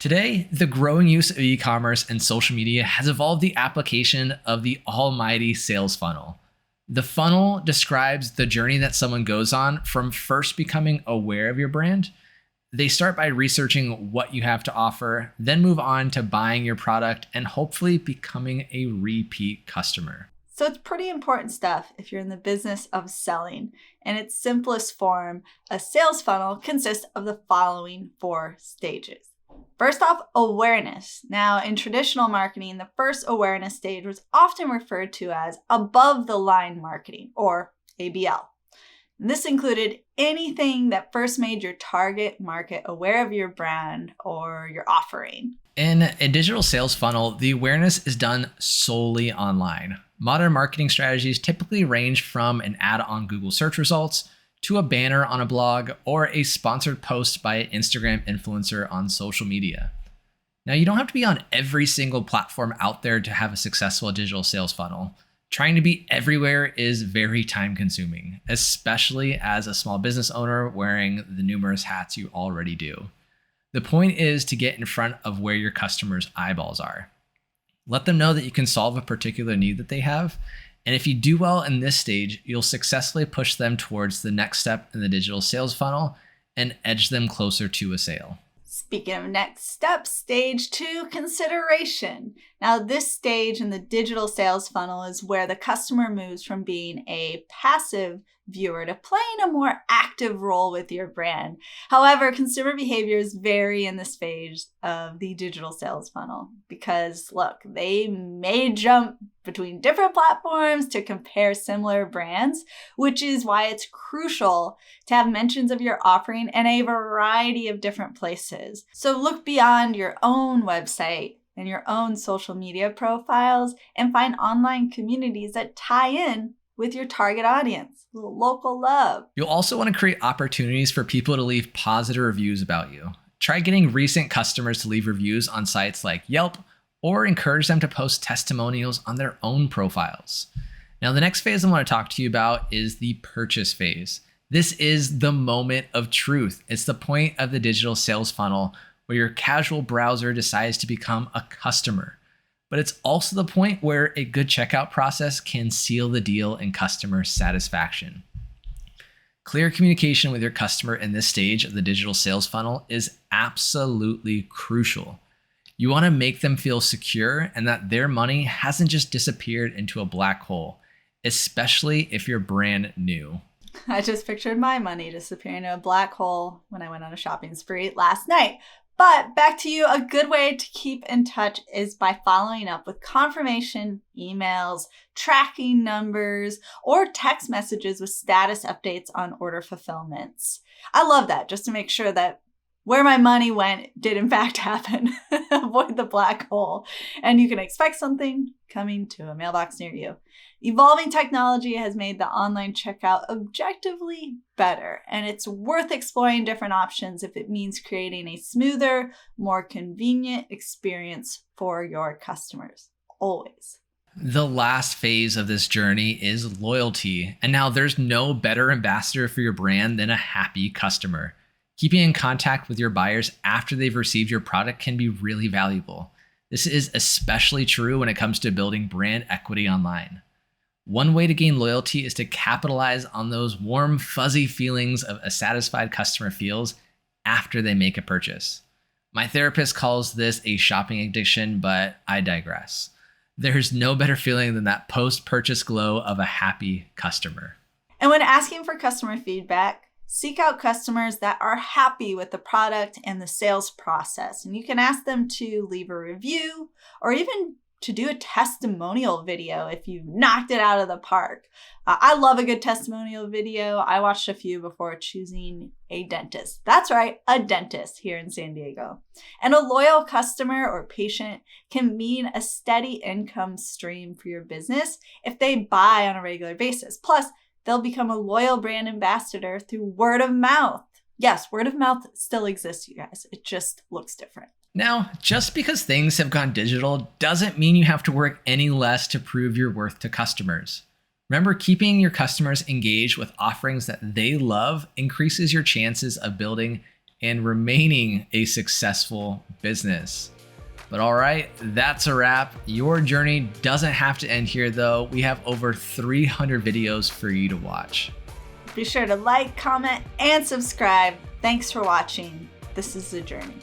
Today, the growing use of e-commerce and social media has evolved the application of the almighty sales funnel. The funnel describes the journey that someone goes on from first becoming aware of your brand. They start by researching what you have to offer, then move on to buying your product and hopefully becoming a repeat customer. So it's pretty important stuff if you're in the business of selling. In its simplest form, a sales funnel consists of the following 4 stages. First off, awareness. Now, in traditional marketing, the first awareness stage was often referred to as above the line marketing, or ABL. And this included anything that first made your target market aware of your brand or your offering. In a digital sales funnel, the awareness is done solely online. Modern marketing strategies typically range from an ad on Google search results to a banner on a blog or a sponsored post by an Instagram influencer on social media. Now, you don't have to be on every single platform out there to have a successful digital sales funnel. Trying to be everywhere is very time consuming, especially as a small business owner wearing the numerous hats you already do. The point is to get in front of where your customers' eyeballs are. Let them know that you can solve a particular need that they have. And if you do well in this stage, you'll successfully push them towards the next step in the digital sales funnel and edge them closer to a sale. Speaking of next steps, stage 2, consideration. Now, this stage in the digital sales funnel is where the customer moves from being a passive viewer to playing a more active role with your brand. However, consumer behaviors vary in this phase of the digital sales funnel because, look, they may jump between different platforms to compare similar brands, which is why it's crucial to have mentions of your offering in a variety of different places. So look beyond your own website and your own social media profiles and find online communities that tie in with your target audience, local love. You'll also want to create opportunities for people to leave positive reviews about you. Try getting recent customers to leave reviews on sites like Yelp or encourage them to post testimonials on their own profiles. Now, the next phase I want to talk to you about is the purchase phase. This is the moment of truth. It's the point of the digital sales funnel where your casual browser decides to become a customer. But it's also the point where a good checkout process can seal the deal and customer satisfaction. Clear communication with your customer in this stage of the digital sales funnel is absolutely crucial. You want to make them feel secure and that their money hasn't just disappeared into a black hole, especially if you're brand new. I just pictured my money disappearing into a black hole when I went on a shopping spree last night. But back to you, a good way to keep in touch is by following up with confirmation emails, tracking numbers, or text messages with status updates on order fulfillments. I love that, just to make sure that where my money went did in fact happen. Avoid the black hole. And you can expect something coming to a mailbox near you. Evolving technology has made the online checkout objectively better, and it's worth exploring different options if it means creating a smoother, more convenient experience for your customers. Always. The last phase of this journey is loyalty. And now there's no better ambassador for your brand than a happy customer. Keeping in contact with your buyers after they've received your product can be really valuable. This is especially true when it comes to building brand equity online. One way to gain loyalty is to capitalize on those warm, fuzzy feelings of a satisfied customer feels after they make a purchase. My therapist calls this a shopping addiction, but I digress. There's no better feeling than that post-purchase glow of a happy customer. And when asking for customer feedback, seek out customers that are happy with the product and the sales process. And you can ask them to leave a review or even to do a testimonial video if you knocked it out of the park. I love a good testimonial video. I watched a few before choosing a dentist. That's right, a dentist here in San Diego. And a loyal customer or patient can mean a steady income stream for your business if they buy on a regular basis. Plus, they'll become a loyal brand ambassador through word of mouth. Yes, word of mouth still exists, you guys. It just looks different. Now, just because things have gone digital doesn't mean you have to work any less to prove your worth to customers. Remember, keeping your customers engaged with offerings that they love increases your chances of building and remaining a successful business. But all right, that's a wrap. Your journey doesn't have to end here though. We have over 300 videos for you to watch. Be sure to like, comment, and subscribe. Thanks for watching. This is The Journey.